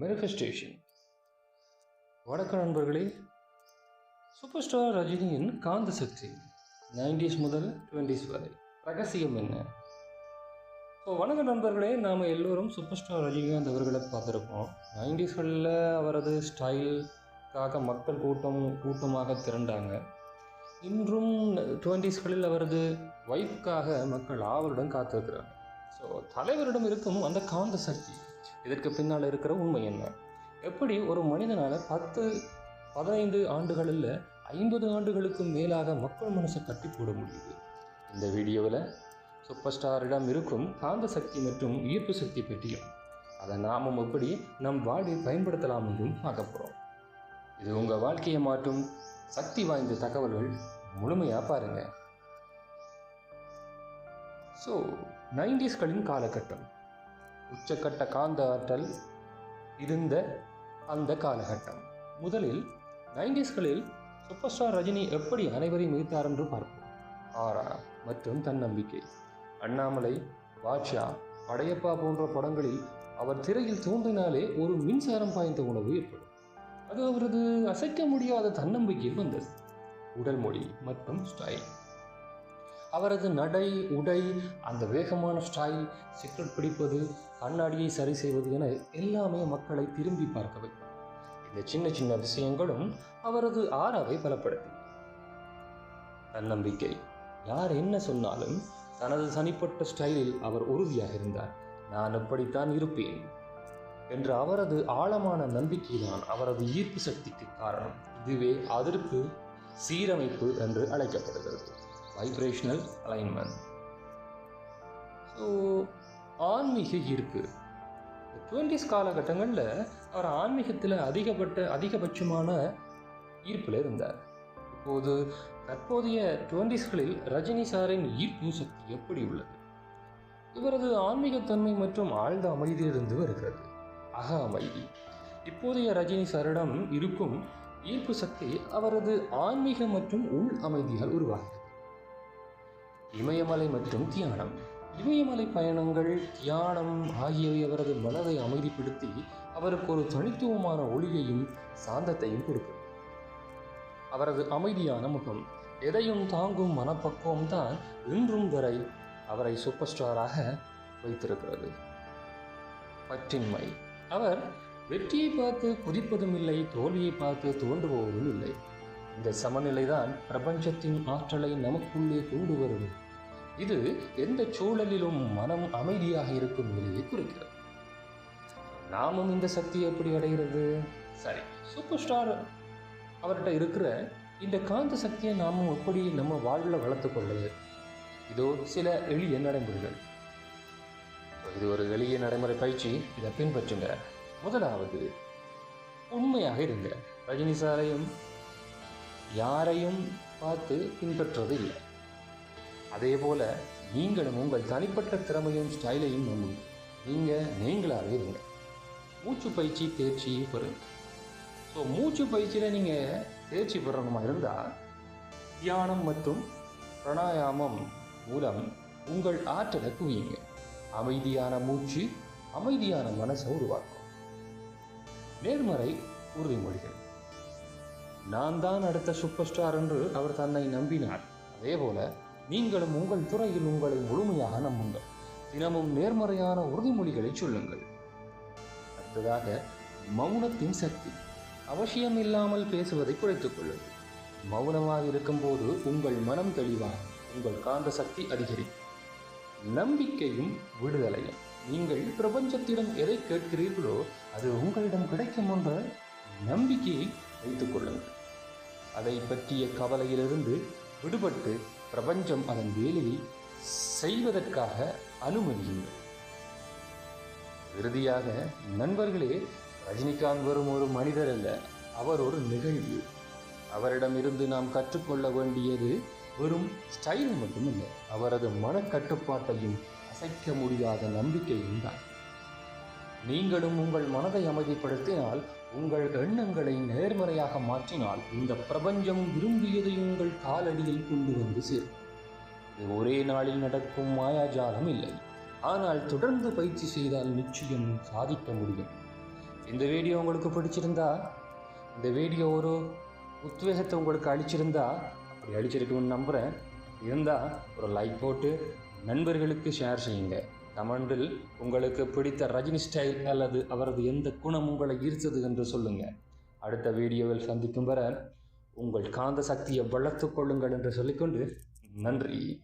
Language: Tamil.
மேனிஃபெஸ்டேஷன். வணக்கம் நண்பர்களே. சூப்பர் ஸ்டார் ரஜினியின் காந்த சக்தி 90s முதல் 20s வரை ரகசியம் என்ன? வணக்கம் நண்பர்களே. நாம் எல்லோரும் சூப்பர் ஸ்டார் ரஜினிகாந்த் அவர்களை பார்த்துருக்கோம். 90sகளில் அவரது ஸ்டைலுக்காக மக்கள் கூட்டமாக திரண்டாங்க. இன்றும் 20sகளில் அவரது வைஃப்காக மக்கள் ஆவலுடன் காத்திருக்கிறாங்க. தலைவரிடம் இருக்கும் அந்த காந்த சக்தி, இதற்கு பின்னால் இருக்கிற உண்மை என்ன? எப்படி ஒரு மனிதனால் 10-15 ஆண்டுகளில் 50 ஆண்டுகளுக்கு மேலாக மக்கள் மனசை கட்டி போட முடியுது? இந்த வீடியோவில் சூப்பர் ஸ்டாரிடம் இருக்கும் காந்த சக்தி மற்றும் ஈர்ப்பு சக்தி பற்றியும் அதை நாமும் எப்படி நம் வாழ்வில் பயன்படுத்தலாம் என்றும் பார்க்க போகிறோம். இது உங்கள் வாழ்க்கையை மாற்றும் சக்தி வாய்ந்த தகவல்கள். முழுமையாக பாருங்கள். 90sகளின் காலகட்டம், உச்சக்கட்ட காந்த ஆற்றல் இருந்த அந்த காலகட்டம். முதலில் 90sகளில் சூப்பர் ஸ்டார் ரஜினி எப்படி அனைவரையும் ஈர்த்தார் என்று பார்ப்போம். ஆரா மற்றும் தன்னம்பிக்கை. அண்ணாமலை, பாட்ஷா, படையப்பா போன்ற படங்களில் அவர் திரையில் தோன்றினாலே ஒரு மின்சாரம் பாய்ந்த உணவு ஏற்படும். அது அவரது அசைக்க முடியாத தன்னம்பிக்கையில் வந்தது. உடல் மொழி மற்றும் ஸ்டைல், அவரது நடை, உடை, அந்த வேகமான ஸ்டைல், சிகரெட் பிடிப்பது, கண்ணாடியை சரி செய்வது என எல்லாமே மக்களை திரும்பி பார்க்க வைக்கும். இந்த சின்ன சின்ன விஷயங்களும் அவரது ஆராவை பலப்படுத்தி. தன்னம்பிக்கை. யார் என்ன சொன்னாலும் தனது தனிப்பட்ட ஸ்டைலில் அவர் உறுதியாக இருந்தார். நான் எப்படித்தான் இருப்பேன் என்ற அவரது ஆழமான நம்பிக்கைதான் அவரது ஈர்ப்பு சக்திக்கு காரணம். இதுவே அதற்கு சீரமைப்பு என்று அழைக்கப்படுகிறது. Vibrational alignment. ஆன்மீக ஈர்ப்பு. 20s காலகட்டங்களில் அவர் ஆன்மீகத்தில் அதிகபட்சமான ஈர்ப்பில் இருந்தார். தற்போதைய 20sகளில் ரஜினி சாரின் ஈர்ப்பு சக்தி எப்படி உள்ளது? இவரது ஆன்மீகத்தன்மை மற்றும் ஆழ்ந்த அமைதியிலிருந்து வருகிறது. அக அமைதி. இப்போதைய ரஜினி சாரிடம் இருக்கும் ஈர்ப்பு சக்தி அவரது ஆன்மீக மற்றும் உள் அமைதியால் உருவாகிறது. இமயமலை மற்றும் தியானம். இமயமலை பயணங்கள், தியானம் ஆகியவை அவரது மனதை அமைதிப்படுத்தி அவருக்கு ஒரு தனித்துவமான ஒளியையும் சாந்தத்தையும் கொடுக்கும். அவரது அமைதியான முகம், எதையும் தாங்கும் மனப்பக்குவம் தான் இன்றும் வரை அவரை சூப்பர் ஸ்டாராக வைத்திருக்கிறது. பற்றின்மை. அவர் வெற்றியை பார்த்து குதிப்பதும் இல்லை, தோல்வியை பார்த்து தோன்றுபவதும் இல்லை. இந்த சமநிலைதான் பிரபஞ்சத்தின் ஆற்றலை நமக்குள்ளே கொண்டு வருவது. இது எந்த சூழலிலும் மனம் அமைதியாக இருக்கும் நிலையை குறிக்கிறது. நாமும் இந்த சக்தியை எப்படி அடைகிறது? சரி, சூப்பர் ஸ்டார் அவர்கிட்ட இருக்கிற இந்த காந்த சக்தியை நாமும் எப்படி நம்ம வாழ்வில் வளர்த்து கொள்வது? இதோ சில எளிய நடைமுறைகள். இது ஒரு எளிய நடைமுறை பயிற்சி. இதை பின்பற்றுங்க. முதலாவது, உண்மையாக இருங்க. ரஜினி சாரையும் யாரையும் பார்த்து பின்பற்றுவது இல்லை. அதே போல நீங்களும் உங்கள் தனிப்பட்ட திறமையும் ஸ்டைலையும் நம்புங்க. நீங்களாகவே இருங்க. மூச்சு பயிற்சி தேர்ச்சி பெறுங்க. மூச்சு பயிற்சியில் நீங்கள் தேர்ச்சி பெறணுமா இருந்தால் தியானம் மற்றும் பிராணாயாமம் மூலம் உங்கள் ஆற்றலை குவியுங்க. அமைதியான மூச்சு அமைதியான மனசை உருவாக்கும். நேர்மறை உறுதிமொழிகள். நான் தான் அடுத்த சூப்பர் ஸ்டார் என்று அவர் தன்னை நம்பினார். அதே போல நீங்களும் உங்கள் துறையில் உங்களை முழுமையாக நம்புங்கள். தினமும் நேர்மறையான உறுதிமொழிகளை சொல்லுங்கள். அடுத்ததாக, மௌனத்தின் சக்தி. அவசியம் இல்லாமல் பேசுவதை குறைத்துக் கொள்ளுங்கள். மௌனமாக இருக்கும்போது உங்கள் மனம் தெளிவாக, உங்கள் காந்த சக்தி அதிகரிக்கும். நம்பிக்கையும் விடுதலையும். நீங்கள் பிரபஞ்சத்திடம் எதை கேட்கிறீர்களோ அது உங்களிடம் கிடைக்கும் என்ற நம்பிக்கையை வைத்துக் கொள்ளுங்கள். அதை பற்றிய கவலையிலிருந்து விடுபட்டு பிரபஞ்சம் அதன் வேலையை செய்வதற்காக அனுமதியுங்கள். இறுதியாக நண்பர்களே, ரஜினிகாந்த் வெறும் ஒரு மனிதர் அல்ல, அவர் ஒரு நிகழ்வு. அவரிடமிருந்து நாம் கற்றுக்கொள்ள வேண்டியது வெறும் ஸ்டைல் மட்டுமில்லை, அவரது மனக்கட்டுப்பாட்டையும் அசைக்க முடியாத நம்பிக்கையும் தான். நீங்களும் உங்கள் மனதை அமைதிப்படுத்தினால், உங்கள் எண்ணங்களை நேர்மறையாக மாற்றினால், இந்த பிரபஞ்சம் விரும்பியதை உங்கள் காலடியில் கொண்டு வந்து சேரும். இது ஒரே நாளில் நடக்கும் மாயாஜாலம் இல்லை. ஆனால் தொடர்ந்து பயிற்சி செய்தால் நிச்சயம் சாதிக்க முடியும். இந்த வீடியோ உங்களுக்கு பிடிச்சிருந்தா, இந்த வீடியோ ஒரு உத்வேகத்தை உங்களுக்கு அளிச்சிருந்தா, அப்படி அளிச்சிருக்குன்னு நம்புகிறேன். இருந்தால் ஒரு லைக் போட்டு நண்பர்களுக்கு ஷேர் செய்யுங்க. கமெண்டில் உங்களுக்கு பிடித்த ரஜினி ஸ்டைல் அல்லது அவரது எந்த குணம் உங்களை ஈர்த்தது என்று சொல்லுங்கள். அடுத்த வீடியோவில் சந்திக்கும் வரை உங்கள் காந்த சக்தியை வளர்த்து கொள்ளுங்கள் என்று சொல்லிக்கொண்டு நன்றி.